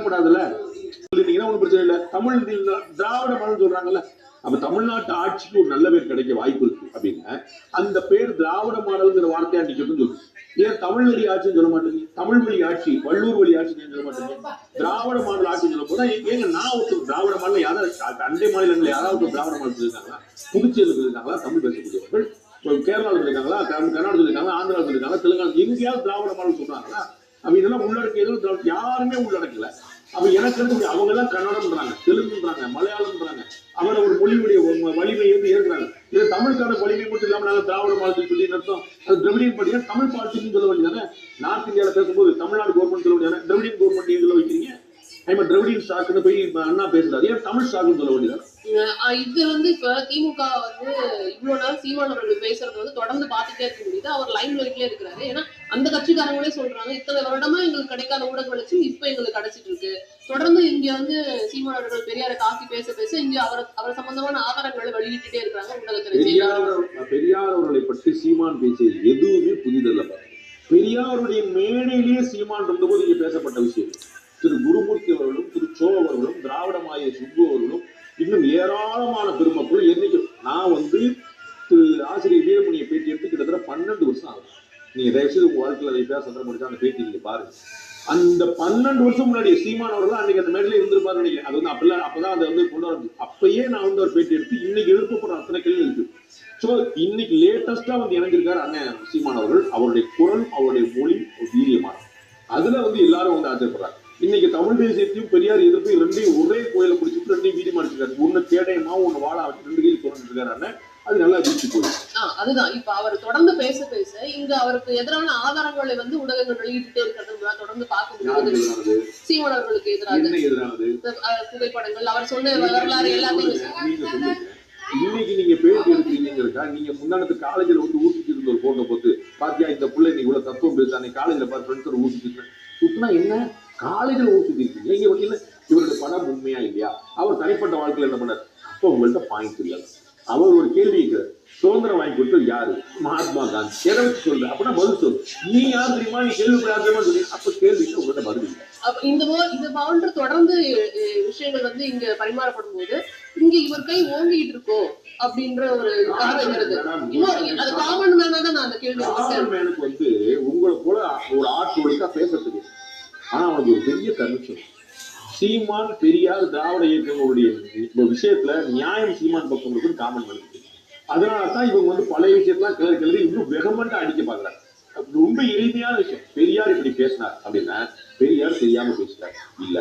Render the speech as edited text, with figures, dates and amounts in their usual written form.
வரப்படாதுல்ல. ஒன்றும் பிரச்சனை இல்லை. தமிழ் திராவிட மாடல் சொல்றாங்கல்ல, அப்ப தமிழ்நாட்டு ஆட்சிக்கு ஒரு நல்ல பேர் கிடைக்க வாய்ப்பு இருக்கு அப்படின்னா அந்த பேர் திராவிட மாடல்ங்கிற வார்த்தையா நிக்கணும்னு சொல்லுது. ஏன் தமிழ் வழி ஆட்சின்னு சொல்ல மாட்டேங்க, தமிழ் வழி ஆட்சி, வள்ளூர் வழி ஆட்சி சொல்ல மாட்டேங்க, திராவிட மாடல் ஆட்சி சொல்ல போதா ஏங்க நான் ஒரு திராவிட மாடல் யாராவது அண்டை மாநிலங்கள் யாராவது திராவிட மாடல் சொல்லியிருக்காங்களா? புதுச்சேரியில் சொல்லியிருக்காங்களா தமிழ் பேசக்கூடியவர்கள்? கேரளாவில் சொல்லியிருக்காங்களா, கர்நாடகா சொல்லியிருக்காங்களா, ஆந்திரா சொல்லியிருக்காங்களா, தெலுங்கானா எங்கேயாவது திராவிட மாடல் சொல்றாங்களா? அப்ப இதெல்லாம் உள்ளடக்கியதும் யாருமே உள்ளடக்கல. அப்ப எனக்கு அவங்க எல்லாம் கன்னடம்ன்றாங்க, தெலுங்குன்றாங்க, மலையாளம்ன்றாங்க, அவரை ஒரு மொழியுடைய வலிமை வந்து ஏற்கிறாங்க. இது தமிழுக்கான வலிமை மட்டும் இல்லாம நாங்க திராவிட மாடல் சொல்லி நடத்தோம். அது திராவிடியன் படியா தமிழ் பாலிசின்னு சொல்ல வேண்டியதானே? நார்த் இந்தியாவில பேசும்போது தமிழ்நாடு கவர்மெண்ட் சொல்ல வேண்டியதானே? திராவிடியன் கவர்மெண்ட் நீங்க சொல்ல வைக்கிறீங்க. திராவிடியன் ஸ்டாக்னு போய் அண்ணா பேசுறாரு, ஏன் தமிழ் ஸ்டாக்னு சொல்ல வேண்டியதானே? இது வந்து இப்ப திமுக வந்து இவ்வளவு நேரம் சீமான் அவர்கள் பேசுறது வந்து தொடர்ந்து பாத்துட்டே இருக்க முடியுது. அவர் லைன் வரைக்கும் இருக்கிறாரு. ஏன்னா அந்த கட்சிக்காரங்களே சொல்றாங்க, இத்தனை வருடமா எங்களுக்கு கிடைக்காத ஊடக வளர்ச்சி இப்ப எங்களுக்கு கிடைச்சிட்டு இருக்கு. தொடர்ந்து இங்க வந்து சீமான் அவர்கள் பெரியாரை தாக்கி பேச பேச இங்க அவர் சம்பந்தமான ஆதாரங்களை வெளியிட்டுட்டே இருக்காங்க ஊடகத்துல. பெரியார் அவர்களை பற்றி சீமான் பேசியது எதுவுமே புதிதல்ல. பெரியாருடைய மேடையிலேயே சீமான் இருந்தபோது இங்க பேசப்பட்ட விஷயம். திரு குருமூர்த்தி அவர்களும் திரு சோ அவர்களும் திராவிட மாய சுப்பு அவர்களும் இன்னும் ஏராளமான பெருமக்கள் என்னைக்கு நான் வந்து திரு ஆசிரியர் வீரமணியை பேட்டி எடுத்து கிட்டத்தட்ட 12 வருஷம் ஆகும். நீங்க தயவுசெய்து உங்க வாழ்க்கையில் அதை பேச சந்தர்ப்பம் அந்த பேட்டி நீங்க பாருங்க. அந்த 12 வருஷம் முன்னாடி சீமான் அவர்கள் அன்னைக்கு அந்த மேடையில இருந்திருப்பாரு நினைக்கிறேன். அது வந்து அப்பதான் அதை வந்து கொண்டு வர அப்பயே நான் வந்து ஒரு பேட்டி எடுத்து இன்னைக்கு எழுப்பப்படுற அத்தனை கேள்வி இருக்கு. ஸோ இன்னைக்கு லேட்டஸ்டா வந்து இணைஞ்சிருக்காரு அண்ணன் சீமான் அவர்கள். அவருடைய குரல், அவருடைய மொழி வீரியமான, அதுல வந்து எல்லாரும் வந்து ஆச்சரியப்படுறாங்க. இன்னைக்கு தமிழ் தேசியத்தையும் பெரியார் எதிர்ப்பு ரெண்டையும் ஒரே கோயில குடிச்சிட்டு ரெண்டையும் வீதி மாடிச்சிருக்காரு. ஒண்ணு கேடயமா ஒண்ணு வாழ வச்சு 2 கையில் தொடர்ந்து இருக்காரு. அது நல்லா வீழ்ச்சி போயிடுச்சு. அதுதான் இப்ப அவர் தொடர்ந்து பேச பேச இங்க அவருக்கு எதிரான ஆதாரங்களை வந்து ஊடகங்கள் வெளியிட்டே இருக்கிறது தொடர்ந்து பார்க்க முடியாது. சீமான் அவர்களுக்கு எதிரானது புகைப்படங்கள், அவர் சொன்ன வரலாறு எல்லாத்தையும் இன்னைக்கு நீங்க பேட்டி எடுக்கிறீங்கிறக்கா நீங்க முன்னாடி காலேஜ்ல வந்து ஊட்டிட்டு இருந்த ஒரு போட்டோ போட்டு பாத்தியா இந்த பிள்ளை நீ இவ்வளவு தத்துவம் பேசுறாங்க காலேஜ்ல பாரு ஃப்ரெண்ட்ஸோட ஊட்டிட்டு சுத்தினா என்ன காலேஜில் ஊட்டிட்டு இருக்கீங்க இல்ல இவருடைய படம் உண்மையா இல்லையா? அவர் தனிப்பட்ட வாழ்க்கையில் என்ன பண்ணார்? அப்போ உங்கள்கிட்ட பாயிண்ட் இல்லை. அவர் ஒரு கேள்வி சுதந்திரம் வாங்கி கொடுத்தது யாரு? மகாத்மா காந்தி. எதை வச்சு சொல்ற அப்படின்னா பதில் சொல்லு. நீ யார் தெரியுமா? நீ கேள்வி பிரார்த்தமா சொல்லி அப்ப கேள்விக்கு உங்கள்கிட்ட பதில் இல்லை. இந்த போன்ற தொடர்ந்து விஷயங்கள் வந்து இங்க பரிமாறப்படும் போது இங்க இவர் கை ஓங்கிட்டு இருக்கோ அப்படின்ற ஒரு அது காமன் மேனாதான் நான் அந்த கேள்வி. காமன் மேனுக்கு வந்து உங்களை போல ஒரு ஆட்களுக்கா பேச தெரியும். ஆனா அவனுக்கு ஒரு பெரிய கமிஷன். சீமான் பெரியார் திராவிட இயக்கங்களுடைய விஷயத்துல நியாயம் சீமான் பக்கம் இருக்குன்னு காமன் மேனுக்கு. அதனாலதான் இவங்க வந்து பழைய விஷயத்தான் கிளறி இன்னும் வெகமெண்டா அடிக்க பாக்குறாங்க. ரொம்ப எளிமையான விஷயம். பெரியார் இப்படி பேசினார் அப்படின்னா பெரியார் தெரியாம பேசினார் இல்ல.